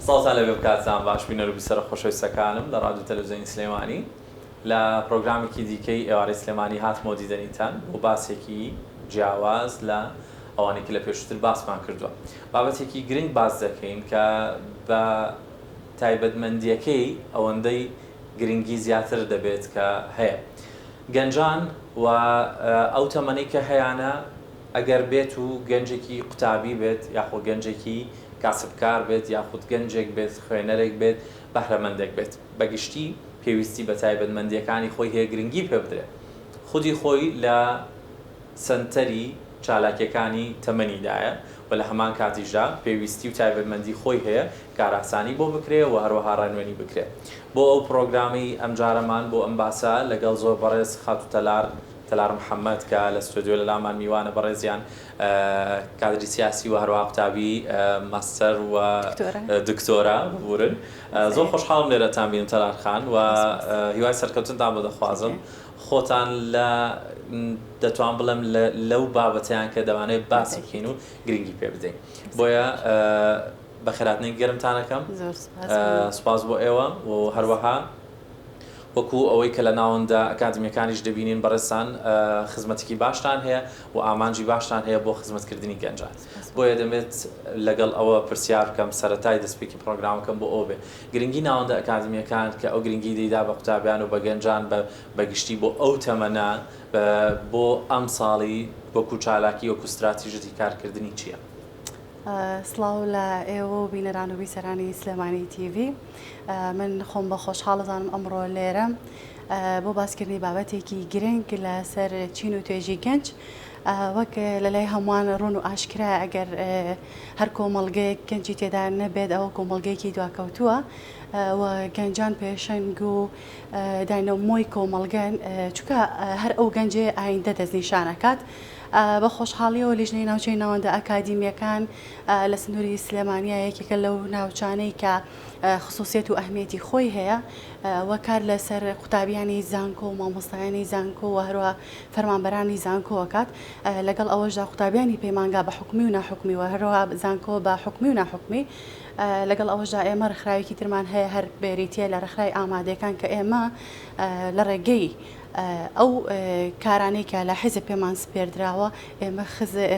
ساڵتان لەبێ بکاتان باش بینەر و بیسەرە خۆشەویستەکانم لە ڕادیۆ تەلەڤیزیۆنی سلێمانی لە پرۆگرامێکی دیکەی ئێوارەی سلێمانی هاتمەوە دیدەنیتان بۆ باسێکی جیاواز لە ئەوانێکی لە پێشووتر باسمان کردووە. بابەتێکی گرنگ باس دەکەین کە بە تایبەتمەندیەکەی ئەوەندەی گرنگی زیاتر دەبێت کە هەیە. گەنجان و ئەو تەمەنەی کە هەیەە ئەگەر بێت و گەنجێکی قوتابی بێت یاخۆ گەنجێکی کاسبکار بێت یاخود گەنجێک بێت خوێنەرێک بێت بەهرەمەندێک بێت بەگشتی پێویستی بە تایبەتمەندیەکانی خۆی هەیە گرنگی پێ بدرێت. خودی خۆی لە سنتەری چالاکیەکانی تەمەنیدایە و لە هەمان کاتیشدا پێویستی و تایبەتمەندی خۆی هەیە کاراسانی بۆ بکرێت و هەروەها ڕێنوێنی بکرێت. بۆ ئەو پرۆگرامی ئەم جارەمان بۆ ئەم باسە لەگەڵ زۆر بەڕێز خاتو تەلار محەممەد کە لە ستۆدیۆ لە لامان میوانە بەڕێزیان کادری سیاسی و هەروەها قوتابی ماستەر و دکتۆرە بورن. زۆر خۆشحاڵم لێرەتان بینم تەلار خان و هیوای سەرکەوتنتان بۆ دەخوازم. خۆتان لە دەتوان بڵێم لەو بابەتیان کە دەوانێت باسی بکەین و گرنگی پێ بدەین. بۆیە بە خێراتنەی گەرمتانەکەم سوپاس بۆ ئێوە و هەروەها وەکو ئەوەی کە لە ناوەندا ئەکادمیەکانیش دەبینین بەڕێستان خزمەتێکی باشتان هەیە و ئامانجی باشتان هەیە بۆ خزمەتکردنی گەنجان. بۆیە دەمێت لەگەڵ ئەوە پرسیار بکەم سەرەتای دەستپێکی پرۆگرامەکەم بۆ ئەو بێ گرنگی ناوەندە ئەکادمیەکان کە ئەو گرنگی دەیدا بە قوتابیان و بە گەنجان بەگشتی بۆ ئەو تەمەنە بۆ ئەم ساڵی وەکو چالاکی وەکو استراتیژەتی کارکردنی چییە؟ سڵاو لە ئێوە و بینەران و بیسەرانی سلێمانی تیڤ. من خۆم بە خۆشحاڵدانم ئەمڕۆ لێرەم بۆ باسکردنی بابەتێکی گرنگ لەسەر چین و توێژی گەنج. وەک لەلای هەمووان ڕوون و ئاشکرا ئەگەر هەر کۆمەڵگەیەک گەنجی تێدا نەبێت ئەوە کۆمەڵگەیەکی دواکەوتووە و گەنجان پێشەنگ و داینەمۆی کۆمەڵگەن چونکە هەر ئەو گەنجێ ئایندە دەستنیشانەکات. بە خۆشحاڵیەوە لیژنەی ناوچەی ناوەندە ئەکادیمیەکان لە سنووری سلێمانیا یەکێکە لەو ناوچانەی کە خصوصیت و ئەهمیەتی خۆی هەیە وە کار لەسەر قوتابیانی زانکۆ و مامۆستایانی زانکۆ و هەروە فەرمانبەرانی زانکۆوەکات. لەگەڵ ئەوەشدا قوتابیانی پەیمانگا بە حکومی و ناحکمی و هەروە زانکۆ بە حکمی و ناحکمی. لەگەڵ ئەوەشدا ئێمە ڕێکخراوێکی ترمان هەیە هەر بێریتە لە ڕێکخراوی ئامادەکان کە ئێمە لە ڕێگەی ئەو کارانەی کە لە حیزب پێمان سپێردراوە ئێمە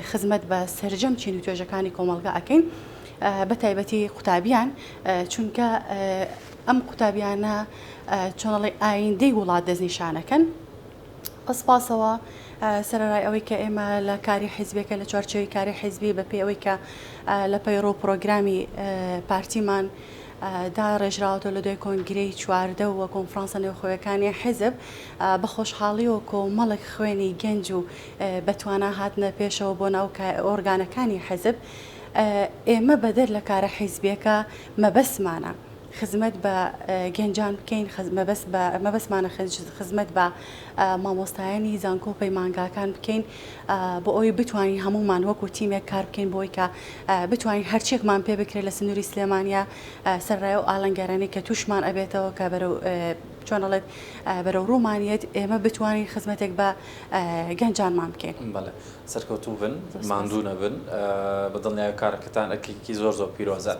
خزمەت بە سەرجەم چین و توێژەکانی کۆمەڵگا ئەکەین بە تایبەتی قوتابیان چونکە ئەم قوتابیانە چۆنەڵی ئایندەی وڵات دەستنیشانەکەن. قسپاسەوە سەرڕای ئەوەی کە ئێمە لە کاری حیزبێکە لە چوارچێوی کاری حیزبی بەپێ ئەوەی کە لە پەیڕۆ پرۆگرامی پارتیمان دا ڕێژراوەوە لە دوای کۆنگرەی چواردە و کۆنفرانسە نێوخۆیەکانی حیزب بە خۆشحاڵی و کۆمەڵک خوێنی گەنج و بەتوانە هاتنە پێشەوە بۆ ناو ئۆرگانەکانی حیزب. ئێمە بەدەر لە کارە حیزبیەکە مەبەسمانە خزمەت بە گەنجان بکەین مەبەسمانە خزمەت بە مامۆستایانی زانکۆ و پەیمانگاکان بکەین بۆ ئەوی بتوانین هەمومان وەکو تیمێک کار بکەین بۆی کە بتوانین هەرچێکمان پێ بکرێت لە سنووری سلێمانیا سەرڕای و ئاڵنگەرانەی کە تووشمان ئەبێتەوە کە چۆنەڵێت بەرەو ڕوومانیت ئێمە بتوانین خزمەتێک بە گەنجانمان بکەین. بەڵێ سەرکەوتوو بن ماندوو نەبن بەدڵنیای کارەکەتان ئەکێکی زۆر پیرۆزە.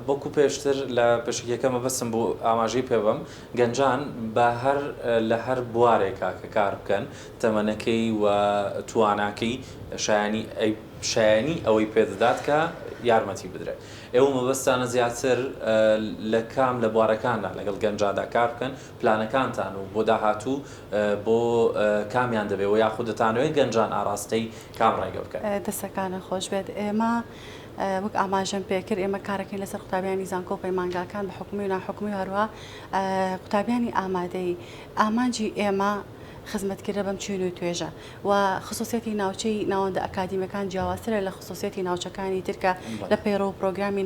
بۆکو پێشتر لە پێشکیەکە مەبەستم بۆ ئاماژەی پێبم گەنجان بە لە هەر بوارێکا کە کار بکەن تەمەنەکەی و تواناکەی شایانی ئەوەی پێدەدات کە یارمەتی بدرێت. ئێوە مەبەستانە زیاتر لە کام لە بوارەکاندا لەگەڵ گەنجادا کار بکەن پلانەکانتان و بۆ داهاتوو بۆ کامیان دەبێت و یاخود دەتانەوەی گەنجان ئاراستەی کام ڕێگە بکەن. دەستەکانە خۆش بێت. ئێمە وەک ئاماژەم پێکرد ئێمە کارەکەین لەسەر قوتابیانی زانکۆ و پەیمانگاکان بە حکومی و ناحکمی و هەروە قوتابیانی ئامادەی ئامانجی ئێمە خزمەتکردە بەم چین و توێژە و خصوصیەتی ناوچەی ناوەندە ئەکادیمیەکان جیاوازترە لە خصوصیەتی ناوچەکانی ترکە لە پەیڕۆ پرۆگرامی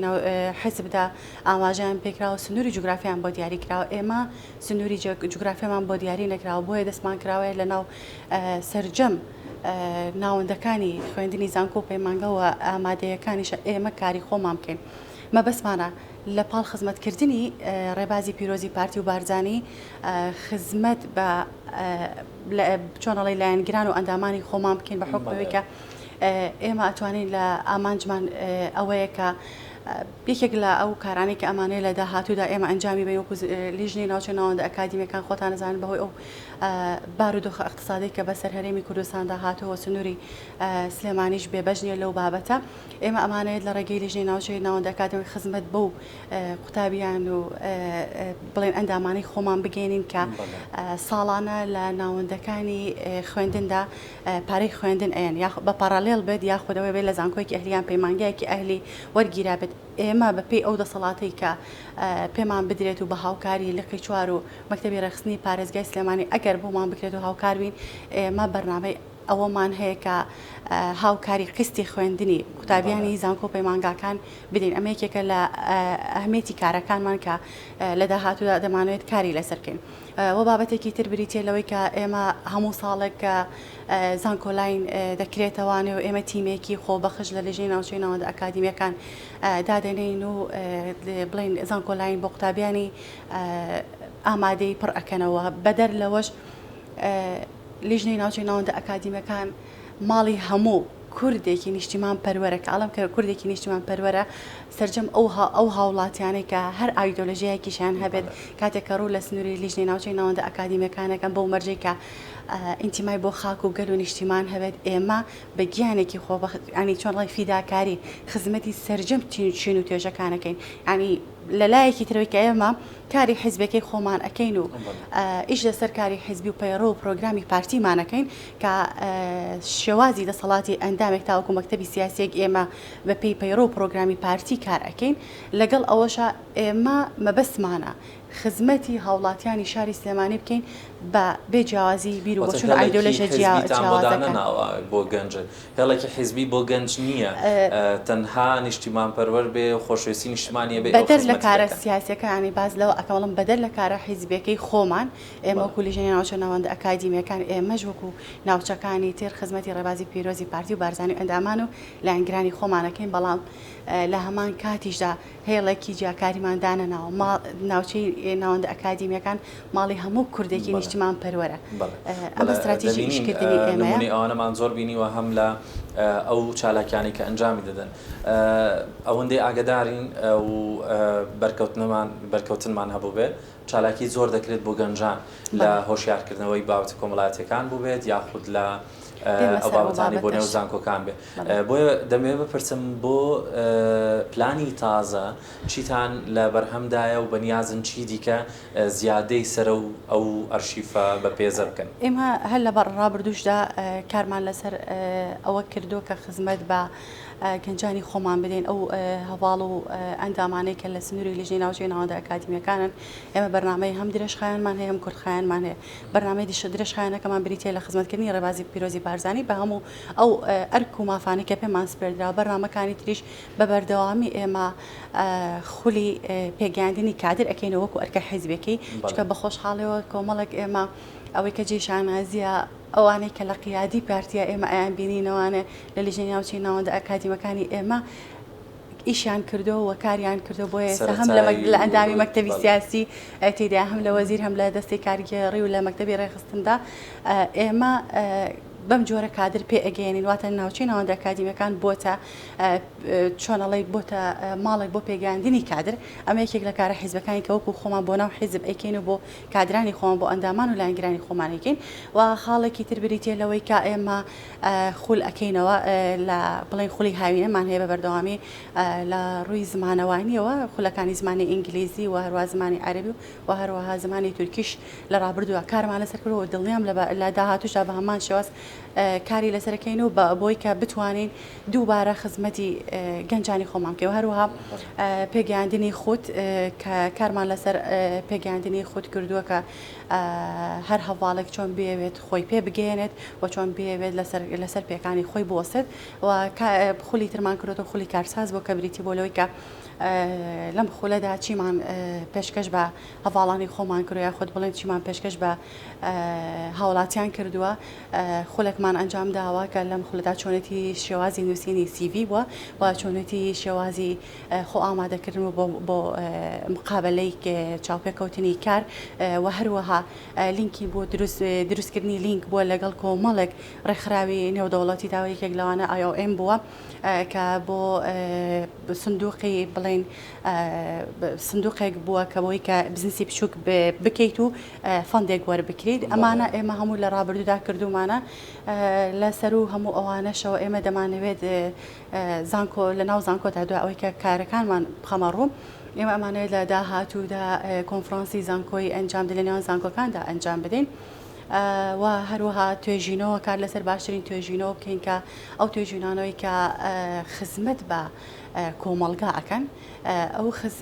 حیزبدا ئاماژەیان پێکراوە سنووری جوگرافیان بۆ دیاری کراوە. ئێمە سنووری جوگرافیامان بۆ دیاری نەکراوە بۆیە دەستمان کراوەیە لە ناو سەرجەم ناوەندەکانی خوێندنی زانکۆ و پەیمانگا و ئامادەیەکانیشە ئێمە کاری خۆمان بکەین. مەبەسمانە لە پاڵ خزمەتکردنی ڕێبازی پیرۆزی پارتی و بارزانی خزمەت بە چۆنەڵی لایەنگران و ئەندامانی خۆمان بکەین بە حکمەوەی کە ئێمە ئەتوانین لە ئامانجمان ئەوەیە کە یەکێک لە ئەو کارانی کە ئەمانەیە لە داهاتوودا ئێمە ئەنجامی بین وەکو لیژنەی ناوچەی ناوەندە ئەکادیمیەکان خۆتان نەزانن بەهۆی ئەو بارودۆخە اقتصادی کە بەسەر هەرێمی کوردستاندا هاتووە سنووری سلێمانیش بێبەژنیە لەو بابەتە ئێمە ئەمانەیە لە ڕێگەی لیژنەی ناوچەی ناوەندە ئەکادیمی خزمەت بەو قوتابیان و بڵێن ئەندامانەی خۆمان بگەێنین کە ساڵانە لە ناوەندەکانی خوێندندا پارەی خوێندن ئەیەن بە پارالێڵ بێت یاخودەوەی بێت لە زانکۆیەکی ئەهلیان پەیمانگایەکی ئەهلی وەرگیرا بێت ئێمە بەپێی ئەو دەسەڵاتەی کە پێمان بدرێت و بە هاوکاری لقی چوار و مەکتەبی ڕێخستنی پارێزگای سلێمانی ئەگەر بۆمان بکرێت و هاوکار بین ئێمە بەرنامەی ئەوەمان هەیە کە هاوکاری قستی خوێندنی قوتابیانی زانکۆ پەیمانگاکان بدەین ئەمە یەکێکە لە ئەهمیەتی کارەکانمان کە لە داهاتوودا دەمانوێت کاری لەسەرکەین وە بابەتێکی تر بریتە لەوەی کە ئێمە هەموو ساڵێک کە زانکۆلاین دەکرێتەوانێ و ئێمە تیمێکی خۆبەخش لە لێژەی ناوچەی ناوەندە ئەکادیمیەکان دادەنین و بڵین زانکۆلاین بۆ قوتابیانی ئامادەی پڕ ئەکەنەوە بەدەر لەوەش لیژنەی ناوچەی ناوەندە ئەکادیمیەکان ماڵی هەموو کوردێکی نیشتیمان پەروەرە کە ئەڵم کە کوردێکی نیشتیمان پەروەرە سەرجەم ئەو هاوڵاتیانەی کە هەر ئایدۆلۆژیایەکیشیان هەبێت کاتێکە ڕوو لە سنووری لیژنەی ناوچەی ناوەندە ئەکادیمیەکانەکەن بەو مەرجەی کە ئینتیمای بۆ خاک و گەل و نیشتیمان هەبێت ئێمە بە گیانێکی خۆبەخانی چۆن ڕای فیداکاری خزمەتی سەرجەم چین و توێژەکانەکەین ینی لەلایەکی ترەوەی کە ئێمە کاری حیزبەکەی خۆمان ئەەکەین و ئیش لەسەر کاری حیزبی و پەیڕۆ و پرۆگرامی پارتیمانەکەین کە شێوازی دەسەڵاتی ئەندامێک تاوەکو مەکتەبی سیاسیەک ئێمە بە پێی پەیڕۆ و پرۆگرامی پارتی کار ئەەکەین لەگەڵ ئەوەشە ئێمە مەبەستمانە خزمەتی هاوڵاتیانی شاری سلێمانی بکەین بە بێجیاوازی بیر و بۆچون ئایدۆلۆژیە جیاوازەکە بۆ گەنج هێڵێکی حیزبی بۆ گەنج نییە تەنها نیشتیمان پەروەر بێ و خۆشەویستی نیشتیمانیە بێ بەدەر لە کارە سیاسیەکانی باز لەوە ئەکەڵم بەدەر لە کارە حیزبەکەی خۆمان ئێمە وەکو لیژنەی ناوچە ناوەندە ئەکادیمیەکان ئێمەش وەکو ناوچەکانی تر خزمەتی ڕێبازی پیرۆزی پارتی و بارزانی ئەندامان و لایەنگرانی خۆمانەکەین بەڵام لە هەمان کاتیشدا هێڵێکی جیاکاریماندانە ناوچەی ناوەندە ئەکادیمیەکان ماڵی هەموو کوردێکی نیشتیمان پەروەرە ئەمە استراتیژی ئیشکردنی ئێمەیە ئەوانەمان زۆر بینیوە هەم لە ئەو چالاکیانی کە ئەنجامی دەدەن ئەوەندەی ئاگدارین و بەرکەوتنمان هەبوو بێت چالاکی زۆر دەکرێت بۆ گەنجان لە هۆشیارکردنەوەی بابەتە کۆمەڵایەتیەکان بوو بێت یاخود لە ئەو بابەتانی بۆ نێو زانکۆکان بێ بۆیە دەمەوێت بپرسم بۆ پلانی تازە چیتان لە بەرهەمدایە و بەنیازن چی دیکە زیادەی سەرە و ئەو ئەرشیفە بە پێزە بکەن ئێمە هەر لە ڕابردوشدا کارمان لەسەر ئەوە کردو کە خزمەت بە گەنجانی خۆمان بدەین ئەو هەواڵ و ئەندامانەی کە لە سنووری لیژنەی ناوچەی ناوەندە ئەکادیمیەکانن ئێمە بەرنامەی هەم درێژخایانمان هەیە هەم کورتخایانمان هەیە بەرنامەی درێژخایانەکەمان بریتە لە خزمەتکردنی ڕێبازی پیرۆزی بارزانی بە هەموو ئەو ئەرک و مافانەی کە پێمان سپێردرا بەرنامەکانی تریش بە بەردەوامی ئێمە خولی پێگەیاندنی کادر ئەەکەینەوە وەکو ئەرکە حیزبەکەی چکە بە خۆشحاڵیەوە کۆمەڵک ئێمە ئەوەی کە جێشانازیە ئەوانەی کە لە قیادی پارتیا ئێمە ئەیان بینینەوانە لە لیژنەی ناوچەی ناوەندە ئەکادیمیەکانی ئێمە ئیشیان کردو و کاریان کردو بۆ ئێستا هەم لە ئەندامی مەکتەبی سیاسی تێدا هەم لە وەزیر هەم لە دەستی کارگێڕی و لە مەکتەبی ڕێخستندا ئێمە بەم جۆرە کادر پێ ئەگەێنین واتە ناوچەی ناوەندە ئەکادیمیەکان بۆتە چۆنەڵی بۆتە ماڵێک بۆ پێگەیاندنی کادر ئەمە یەکێک لە کارە حیزبەکانی کە وەکو خۆمان بۆ ناو حیزب ئەیکەین و بۆ کادرانی خۆمان بۆ ئەندامان و لایەنگرانی خۆمان ئەیکەین و خاڵێکی تر بریتێ لەوەی کە ئێمە خول ئەەکەینەوە لە بڵێن خولی هاوینەمان هەیە بە بەردەوامی لە ڕووی زمانەوانیەوە خولەکانی زمانی ئینگلیزی و هەروە زمانی عەرەبی و هەروەها زمانی تورکیش لە ڕابردووە کارمان لەسەر کردەوە دڵنیام لە داهاتووشدا بە هەمان شێواز کاری لەسەرەکەین و بۆی کە بتوانین دووبارە خزمەتی گەنجانی خۆمان بکەین و هەروەها پێگەیاندنی خۆت کە کارمان لەسەر پێگەیاندنی خۆت کردووە کە هەر هەواڵێک چۆن بێوێت خۆی پێ بگەێنێت و چۆن بێوێت لەسەر پێکانی خۆی بوەستێت و خولی ترمان کردوەوە خولی کارساز بۆ کە بریتی بۆ لەوەی کە لەم خولەدا چیمان پێشکەش بە هەواڵانی خۆمان کردو یا خۆت بڵێن چیمان پێشکەش بە هاوڵاتیان کردووە خولێک کارێکمان ئەنجام داوە کە لەم خولەدا چۆنەتی شێوازی نووسینی CV بووە و چۆنەتی شێوازی خۆ ئامادەکردن بۆ مقابلەی چاوپێکەوتنی کار و هەروەها لینکی بۆ دروستکردنی لینک بووە لەگەڵ کۆمەڵێک ڕێکخراوی نێودەوڵەتی داوای یەکێک لەوانە IOM بووە کە بۆ سندوقی بڵێن سندوقێک بووە کە بۆی کە بزنسی بچووک بکەیت و فەندێک وەربکرێت ئەمانە ئێمە هەموو لە ڕابردوودا کردومانە لەسەر و هەموو ئەوانەشەوە ئێمە دەمانەوێت زانکۆ لە ناو زانکۆتا دوای ئەوەی کە کارەکانمان بخەمە ڕوو ئێمە ئەمانەیە لە داهاتوودا کۆنفرانسی زانکۆی ئەنجام لە نێوان زانکۆکاندا ئەنجام بدەین و هەروەها توێژینەوە کار لەسەر باشترین توێژینەوە بکەین کە ئەو توێژینانەوەی کە خزمەت بە کۆمەڵگا ئەکەن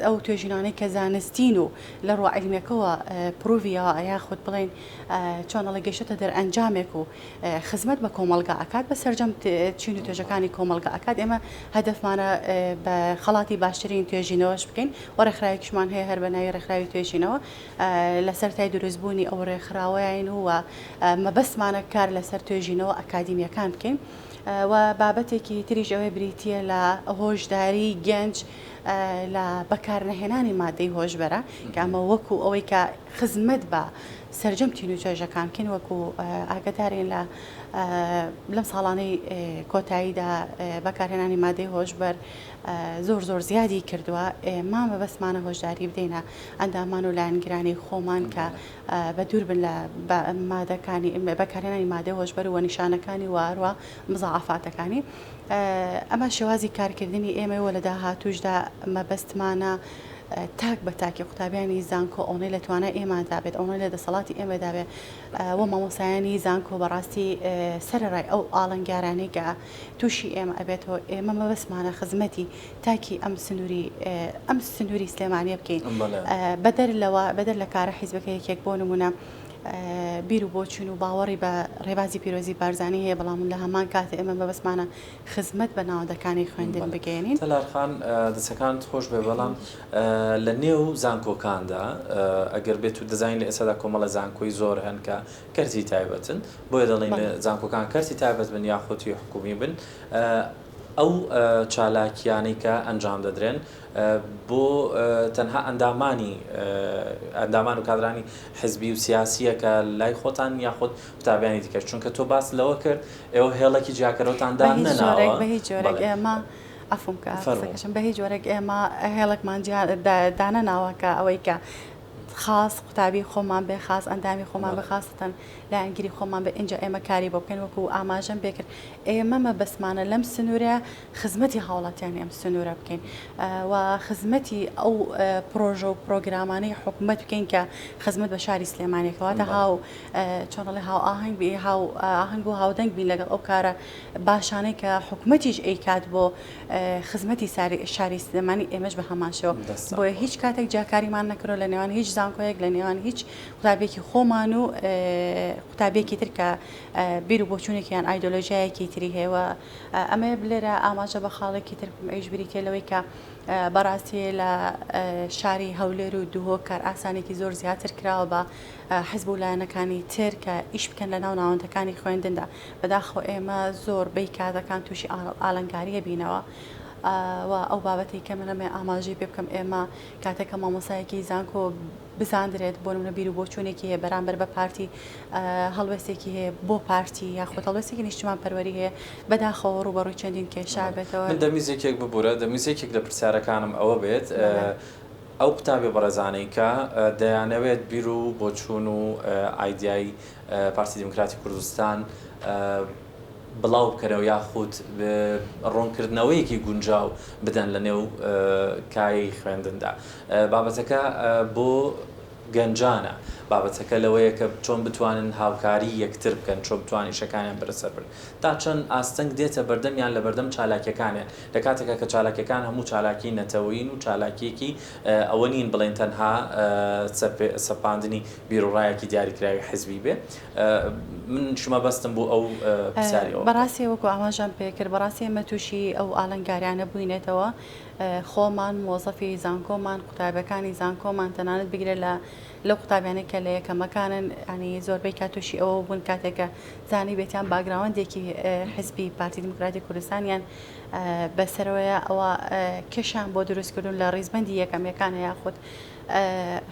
ئەو توێژینانەی کە زانستین و لە ڕوو عیلمێکەوە پرۆڤیەوە یاخود بڵێن چۆنەڵە گەشتە دەر ئەنجامێک و خزمەت بە کۆمەڵگا ئەکات بە سەرجەم چین و توێژەکانی کۆمەڵگا ئەکات ئێمە هەدەفمانە بە خەڵاتی باشترین توێژینەوەش بکەین و ڕێکخراوێکیشمان هەیە هەر بە ناوی ڕێکخراوی توێژینەوە لەسەر تای دروستبوونی ئەو ڕێکخراوەیان و مەبەستمانە کار لەسەر توێژینەوە ئەکادیمیەکان بکەین و بابەتێکی تریش ئەوەی بریتە لە هۆشداری گەنج لە بەکارنەهێنانی مادەی هۆشبەرە کە ئەمە وەکو ئەوەی کە خزمەت بە سەرجەم تین و توێژەکان بکەین وەکو ئاگدارین لەم ساڵانەی کۆتاییدا بەکارهێنانی مادەی هۆشبەر زۆر زیادی کردووە ئێمە مەبەستمانە هۆشداری بدەینە ئەندامان و لایەنگرانی خۆمان کە بە دوور بن لە مادەکانی بەکارهێنانی مادەی هۆشبەر و نیشانەکانی واروە مزاعفاتەکانی ئەمە شێوازی کارکردنی ئێمەوە لە داهاتووشدا مەبەستمانە تاک بە تاکی قوتابیانی زانکۆ ئەوەی لە توانای ئێمەدا بێت ئەوەی لە دەسەڵاتی ئێمەدا بێت و مامۆسایانی زانکۆ بەڕاستی سەرڕای ئەو ئاڵنگارانەی کە تووشی ئێمە ئەبێتەوە ئێمە مەبەستمانە خزمەتی تاکی ئەم سنووری سلێمانیە بکەین بەدەر لە کارە حیزبەکە یەکێک بۆ نمونە بیر و بۆچون و باوەڕی بە ڕێبازی پیرۆزی بارزانانی هەیە بەڵام لە هەمان کاتە ئێمە بەبەستمانە خزمەت بە ناوەندەکانی خوێندن بگەێنین. تەلارخان دەسەکانت خۆش بێ بەڵام لە نێو زانکۆکاندا ئەگەر بێت و دەزانین لە ئێسادا کۆمەڵە زانکۆی زۆر هەن کە کەرتی تایبەتن بۆیە دەڵێن لە زانکۆکان کەرتی تایبەت بن یاخۆتی حکومی بن ئەو چالاکیانەی کە ئەنجام دەدرێن بۆ تەنها ئەندامان و کادرانی حزبی و سیاسیەکە لای خۆتان یاخود قوتابیانی دیکە چونکە تۆ باس لەوە کرد ئێوە هێڵێکی جیاکەرەوەتاندان نەناوە بە هیچ جۆرێک ئێمە ئەفمکەشم بە هیچ جۆرێک ئێمە هێڵێکمان دانەناوە کە ئەوەی کە خاص قوتابی خۆمان بێ خاص ئەندامی خۆمان بەخاستن لایەنگیری خۆمان بە ئینجا ئێمە کاری بۆ بکەین وەکو ئاماژەم بێکرد ئێمە مەبەستمانە لەم سنوورە خزمەتی هاوڵاتیانی ئەم سنوورە بکەین و خزمەتی ئەو پرۆژە و پرۆگرامانەی حکوومەت بکەین کە خزمەت بە شاری سلێمانێکەوەتە هاو چۆنڵی هاو ئاهنگ بێ ئاهنگ و هاودەنگ بین لەگەڵ ئەو کارە باشانەی کە حکوومەتیش ئەیکات بۆ خزمەتی شاری سلێمانی ئێمەش بە هەمانشەوە بۆیە هیچ کاتێک جاکاریمان نەکرۆ لە نێوان هیچ زانکۆیەک لە نێوان هیچ قوتابێکی خۆمان و قوتابێکی تر کە بیر و بۆچوونێکیان ئایدۆلۆژیایەکی تری هەیە ئەمە بلێرە ئاماژە بە خاڵێکی تر ئەویش بریتێلەوەی کە بەڕاستی لە شاری هەولێر و دووهۆ کار ئاسانێکی زۆر زیاتر کراوە بە حزب و لایەنەکانی تر کە ئیش بکەن لە ناو ناوەندەکانی خوێندندا بەداخۆ ئێمە زۆر بەی کاتەکان تووشی ئاڵنگاریە بینەوە و ئەو بابەتی کە منەمێ ئاماژەی پێ بکەم ئێمە کاتێکە مامۆسایەکی زانکۆ بزاندرێت بۆ نمونە بیر و بۆچوونێکی هەیە بەرامبەر بە پارتی هەڵوێستێکی هەیە بۆ پارتی یاخود هەڵوێستێکی نیشتمان پەروەری هەیە بەداخەوە ڕوبەڕووی چەندین کێشا بێتەوە. من دەمیزێکێک ببوورە دەمیزێکێک لە پرسیارەکانم ئەوە بێت ئەو قوتابی بەڕێزانەی کە دەیانەوێت بیر و بۆچوون و ئایدیای پارتی دموکراتی کوردستان بڵاو بکەرەوە یاخود ڕوونکردنەوەیەکی گونجاو بدەن لە نێو کای خوێندندا بابەتەکە بۆ گەنجانە بابەتەکە لەوەیە کە چۆن بتوانن هاوکاری یەکتر بکەن چۆن بتوانین شەکانیان بەرەسەر برن تا چەند ئاستەنگ دێتە بەردەمیان لە بەردەم چالاکیەکانیان لە کاتێکە کە چالاکیەکان هەموو چالاکی نەتەوەین و چالاکیەکی ئەوە نین بڵێن تەنها سەپاندنی بیرۆڕایەکی دیاریکراوی حزبی بێ من شما بەستم بۆ ئەو پرسیاریەوە بەڕاستی وەکو ئاماژەم پێکرد بەڕاستی ئێمە تووشی ئەو ئاڵنگاریانە بووینێتەوە خۆمان مۆزەفی زانکۆمان قوتابەکانی زانکۆمان تەنانەت بگرێت لەو قوتابیانەی کە لە یەکەمەکانن ینی زۆربەی کاتوشی ئەوە بوون کاتێکە زانی بێتیان باگراوەندێکی حزبی پارتی دموکراتی کوردستانیان بەسەرەوەیە ئەوە کێشان بۆ دروستکردن لە ڕیزبەندی یەکەمیەکانە یاخود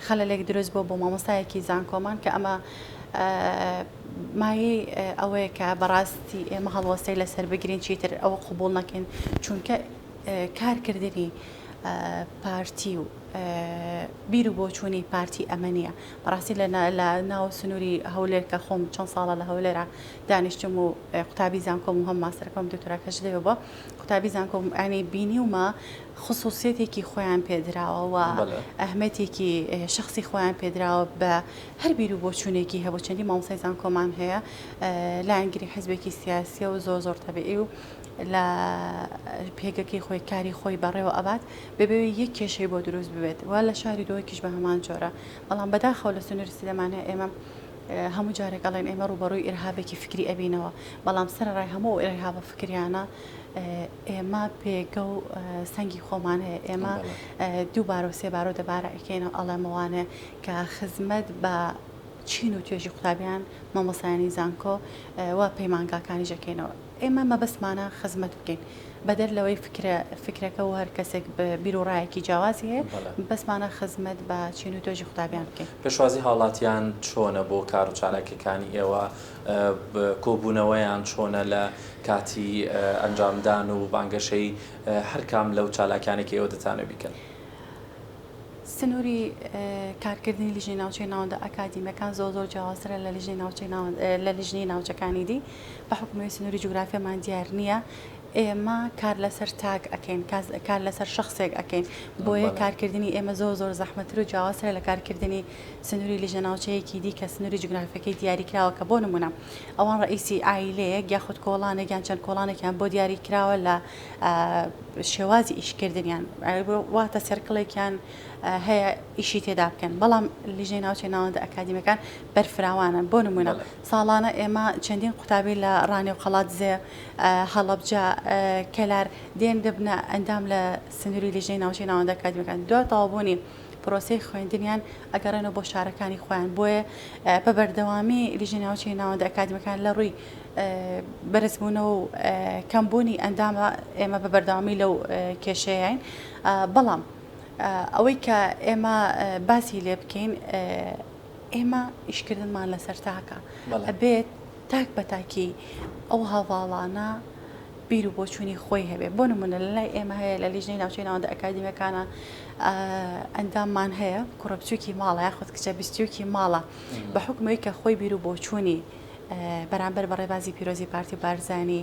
خەلەلێک دروست بۆ مامۆستایەکی زانکۆمان کە ئەمە مایەی ئەوەیە کە بەڕاستی ئێمە هەڵوەستەی لەسەر بگرین چیتر ئەوە قوبوڵ نەکەین چونکە کارکردنی پارتی و بیر و بۆچوونی پارتی ئەمە نییە بەڕاستی لە ناو سنووری هەولێر کە خۆم چەند ساڵە لە هەولێرە دانیشتم و قوتابی زانکۆم و هەم ماستەرەکەم دکتۆراکەش دەوێ بۆ قوتابی زانکۆم ئەنی بینی ومە خصوصیتێکی خۆیان پێدراوە و ئەهمەتێکی شخصی خۆیان پێدراوە بە هەر بیر و بۆچوونێکی هەبوو چەندی مامۆستای زانکۆمان هەیە لایەنگری حیزبێکی سیاسیە و زۆر تەبیعی و لە پێگەکەی خۆی کاری خۆی بەڕێوە ئەبات بەبێ یەک کێشەی بۆ دروست ببێت وا لە شاری دۆیکیش بە هەمان جۆرە بەڵام بەداخەو لە سنووری سلێمانە ئێمە هەموو جارێک ئەڵێن ئێمە ڕوبەڕووی ئێرهابێکی فکری ئەبینەوە بەڵام سەرڕای هەموو ئێرهابە فکریانە ئێمە پێگە و سەنگی خۆمان هەیە ئێمە دووبارە و سێبارە و دەبارە ئەکەینەوە ئەڵێمەوانێ کە خزمەت بە چین و توێژی قوتابیان مامۆسایانی زانکۆ و پەیمانگاکانی ژەکەینەوە ئێمە مەبەستمانە خزمەت بکەین بەدەر لەوەی فکرەکە و هەر کەسێک بیر و ڕایەکی جیاوازی هەیە بەسمانە خزمەت بە چین و توێژی قوتابیان بکەین پێشوازی هاوڵاتیان چۆنە بۆ کار و چالاکیەکانی ئێوە کۆبوونەوەیان چۆنە لە کاتی ئەنجامدان و بانگەشەی هەر کام لەو چالاکیانێکی ئێوە دەتانە بیکەن سنووری کارکردنی لیژنەی ناوچەی ناوەندە ئەکادیمیەکان زۆر جیاوازترە لە لیژنەی ناوچەکانی دی بە حکومەوەی سنووری جوگرافیامان دیار نییە ئێمە کار لەسەر تاک ئەکەین کار لەسەر شخصێک ئەکەین بۆیە کارکردنی ئێمە زۆر زەحمەتتر و جیاوازترە لە کارکردنی سنووری لیژنە ناوچەیەکی دی کە سنووری جوگرافیەکەی دیاریکراوە کە بۆ نمونە ئەوان ڕئیسی ئایلەیەک یاخود کۆڵانێک یان چەند کۆڵانێکیان بۆ دیاریکراوە لە شێوازی ئیشکردنیان واتە سێرکڵێکیان هەیە ئیشی تێدا بکەن بەڵام لیژنەی ناوچەی ناوەندە ئەکادیمیەکان بەرفراوانن بۆ نمونە ساڵانە ئێمە چەندین قوتابی لە ڕانی و قەڵاتزێ هەڵەبجە کەلار دێن دەبنە ئەندام لە سنووری لیژنەی ناوچەی ناوەندە ئەکادیمیەکان دوای تەواوبوونی پرۆسەی خوێندنیان ئەگەڕێنەوە بۆ شارەکانی خۆیان بۆیە بە بەردەوامی لیژنەی ناوچەی ناوەندە ئەکادیمیەکان لە ڕووی بەرزبوونەوە و کەمبوونی ئەندامە ئێمە بە بەردەوامی لەو کێشەیەین بەڵام ئەوەی کە ئێمە باسی لێ بکەین ئێمە ئیشکردنمان لەسەر تاکە ئەبێت تاک بە تاکی ئەو هەواڵانە بیر و بۆچوونی خۆی هەبێت بۆ نمونە لە لای ئێمە هەیە لە لیژنەی ناوچەی ناوەندە ئەکادیمیەکانە ئەنداممان هەیە کوڕەبچووکی ماڵە یاخود کچە بیستیوکی ماڵە بە حکومەوەی کە خۆی بیر و بۆچوونی بەرامبەر بە ڕێبازی پیرۆزی پارتی بارزانانی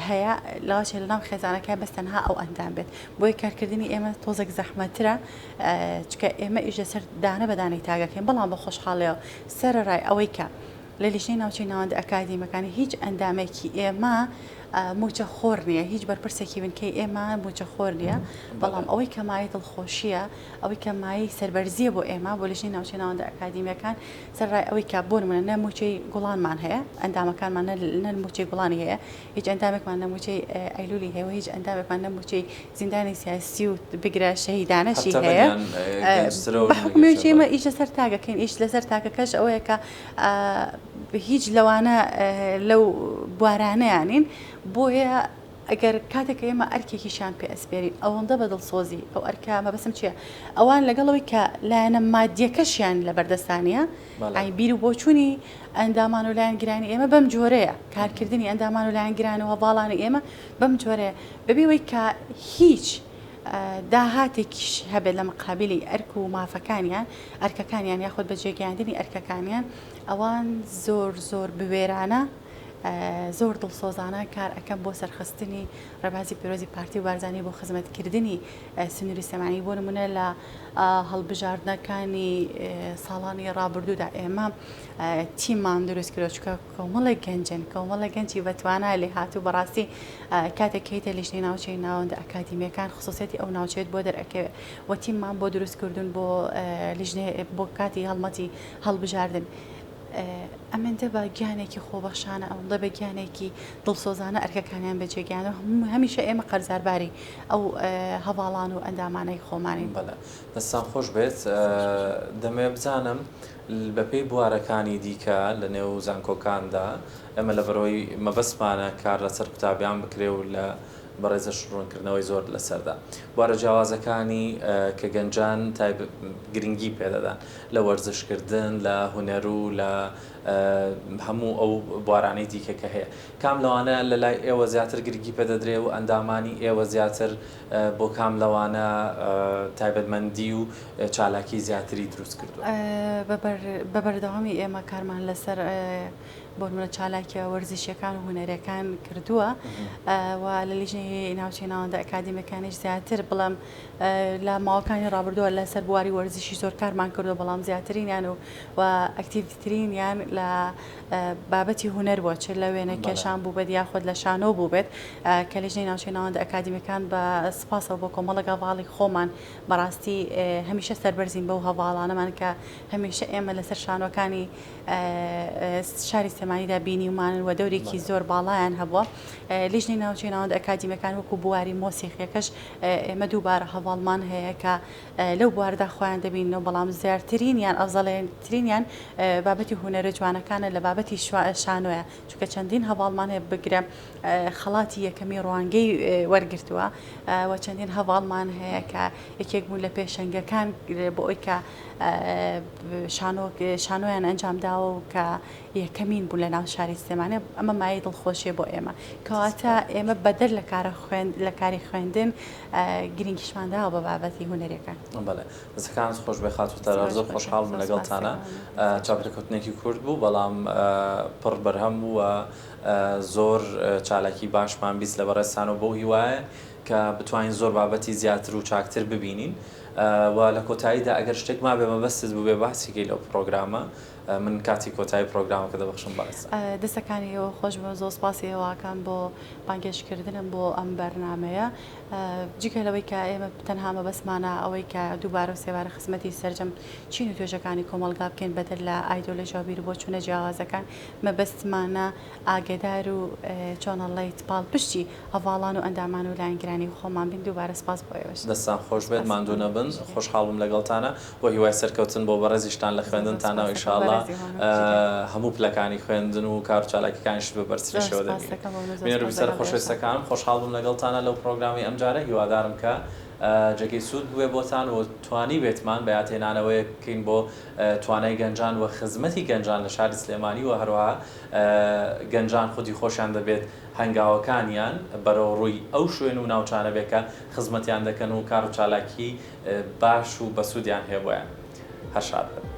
هەیە لاوەچێ لە ناو خێزانەکە بەستەنها ئەو ئەندام بێت بۆی کارکردنی ئێمە تۆزێک زەحمەترە چکە ئێمە ئیش لەسەر دانە بەدانەی تاگەکەین بەڵام بە خۆشحاڵەوە سەرڕای ئەوەی کە لە لیژنەی ناوچەی ناوەندە ئەکادیمیەکانی هیچ ئەندامێکی ئێمە موچە خۆر نییە هیچ بەرپرسێکی بنکەی ئێمە موچە خۆر نییە بەڵام ئەوەی کە مای دڵخۆشیە ئەوەی کە مای سەربەرزیە بۆ ئێمە بۆ لیژنەی ناوچەی ناوەندە ئەکادیمیەکان سەرڕای ئەوەی کە بۆ نمونە نەموچەی گوڵانمان هەیە ئەندامەکانمان نەموچەی گوڵانی هەیە هیچ ئەندامێکمان نەموچەی ئەیلولی هەیە هیچ ئەندامێکمان نەموچەی زیندانی سیاسی و بگرە شەهیدانەشی هەیە بە حکومەوەی ئێمە ئیش لەسەر تاگەکەین ئیش لەسەر تاکەکەش ئەوەیە کە هیچ لەوانە لەو بوارانەیانین بۆیە ئەگەر کاتێک ئێمە ئەرکێکیشان پێ ئەسپێرین ئەوەندە بەدڵسۆزی ئەو ئەرکامە بەسم چییە ئەوان لەگەڵەوەی کە لایەنە مادیەکەشیان لە بەردەستانیە ئای بیر و بۆچوونی ئەندامان و لایەنگرانی ئێمە بەم جۆرەیە کارکردنی ئەندامان و لایەنگرانەوە باڵانی ئێمە بەم جۆرەیە بەبێەوەی کە هیچ داهاتێکیش هەبێت لە مقابلی ئەرک و مافەکانیان ئەرکەکانیان یاخود بە جێگەاندنی ئەرکەکانیان ئەوان زۆر بوێرانە زۆر دڵسۆزانە کار ئەەکەم بۆ سەرخستنی ڕێبازی پیرۆزی پارتی و بارزانانی بۆ خزمەتکردنی سنووری سەمانی بۆ نمونە لە هەڵبژاردنەکانی ساڵانی ڕابردوودا ئێمە تیممان دروست کرد چکە کۆمەڵێک گەنجن کۆمەڵە گەنجی بەتوانە لێ هاتوو بەڕاستی کاتێک کەیتە لیژنەی ناوچەی ناوەندە ئەکادیمیەکان خصوصیەتی ئەو ناوچێت بۆ دەرەکەوێت و تیممان بۆ دروستکردن بۆ لیژنەی بۆ کاتی هەڵمەتی هەڵبژاردن ئەمەندە بە گیانێکی خۆبەخشانە ئەوەندە بە گیانێکی دڵسۆزانە ئەرکەکانیان بەجێگیانە هەمیشە ئێمە قەرزارباری ئەو هەواڵان و ئەندامانەی خۆمانی. بەڵێ دەستان خۆش بێت دەمێ بزانم بەپێی بوارەکانی دیکە لە نێو زانکۆکاندا ئەمە لە بەرەوەی مەبەستمانە کار لەسەر قوتابیان بکرێ و لە بەڕێزە شڕۆنکردنەوەی زۆر لەسەردا بوارە جیاوازەکانی کە گەنجان گرنگی پێدەدان لە وەرزشکردن لە هونەر و لە هەموو ئەو بوارانەی دیکە کە هەیە کام لەوانە لە لای ئێوە زیاتر گرنگی پێدەدرێ و ئەندامانی ئێوە زیاتر بۆ کام لەوانە تایبەتمەندی و چالاکی زیاتری دروست کردووە بە بەردەوامی ئێمە کارمان لەسەر بۆ نمونە چالاکیە وەرزشیەکان و هونەرەکان کردووە و لە لیژنەی ناوچەی ئەکادیمیەکانیش زیاتر بڵام لە ماوەکانی ڕابردووە لەسەر بواری وەرزشی زۆر کارمان کردووە بەڵام زیاترینیان و ئەکتیڤترینیان لە بابەتی هونەر بووە چ لە وێنە کێشان بوو بێت یاخود لە شانۆ بوو بێت کە لیژنەی ناوچەی ئەکادیمیەکان بە سپاسەوە بۆ کۆمەڵە هەواڵی خۆمان بەڕاستی هەمیشە سەربەرزین بەو هەواڵانەمان کە هەمیشە ئێمە لەسەر شانۆکانی شاری سلێمانیدا بینیمانن و دەورێکی زۆر باڵایان هەبووە لیژنەی ناوچەی ئەکادیمیەکان وەکو بواری مۆسیقیەکەش ئێمە دووبارە هەواڵمان هەیە کە لەو بواردا خۆیان دەبینەوە بەڵام زیاترینیان ئەفزەڵێنترینیان بابەتی هونەرە جوانەکانە لە بابەتی شانۆیە چونکە چەندین هەواڵمان هەیە بگرە خەڵاتی یەکەمی ڕوانگەی وەرگرتووە و چەندین هەواڵمان هەیە کە یەکێک بوون لە پێشەنگەکان بۆ ئەوی کە شانۆیان ئەنجامداوە و کە یەکەمین بوو لە ناو شاری سلێمانە ئەمە مایە دڵخۆشیە بۆ ئێمە کەواتە ئێمە بەدەر لە کاری خوێندن گرنگیشمانداوە بە بابەتی هونەرەکان. بەڵێ دەستەکان خۆش بێ خاتوتە زۆر خۆشحاڵم لەگەڵتانە چاپەکەوتنێکی کورد بوو بەڵام پڕ بەرهەم بوو و زۆر چالاکی باشمان بیست لە بەڕێستانەوە بۆ هیوایە کە بتوانین زۆر بابەتی زیاتر و چاکتر ببینین و لە کۆتاییدا ئەگەر شتێک ما بێ مەبەستت بوو بێ باسیکەی لەو پرۆگرامە من کاتی کۆتایی پرۆگرامەکە دەبەخشم باس دەستەکانیەوە خۆش بە زۆر سپاسی هێواکان بۆ بانگێشکردنم بۆ ئەم بەرنامەیە جگە لەوەی کە ئێمە تەنها مەبەستمانە ئەوەی کە دووبارە و سێوارە خزمەتی سەرجەم چین و توێژەکانی کۆمەلگا بکەین بەدەر لە ئایدۆلۆژیا بیر بۆ چوونە جیاوازەکان مەبەستمانە ئاگدار و چۆنەڵی پاڵ پشتی هەواڵان و ئەندامان و لایەنگرانی خۆمان بین دووبارە سپاس بۆ ئێوەش دەستان خۆش بێت ماندوو نەبن خۆشحاڵم لەگەڵتانە و هیوای سەرکەوتن بۆ بەڕێزیشتان لە خوێندنتانە و ئینشاءالله هەموو پلەکانی خوێندن و کار و چالاکیەکانیش بە بەرچێشەوە دەبێت بینەروی سەر خۆشەویستەکانم خۆشحاڵ بووم لەگەڵتانە لەو پرۆگرامی ئەمجارە هیوادارم کە جێگەی سوود بوێ بۆتان و توانی بێتمان بە یادهێنانەوەی بکەین بۆ توانای گەنجان و خزمەتی گەنجان لە شاری سلێمانی و هەروەها گەنجان خودی خۆشیان دەبێت هەنگاوەکانیان بەرەو ڕووی ئەو شوێن و ناوچانە بێت کە خزمەتیان دەکەن و کار و چالاکی باش و بەسوودیان هەیە بۆیان هەر شاد بن.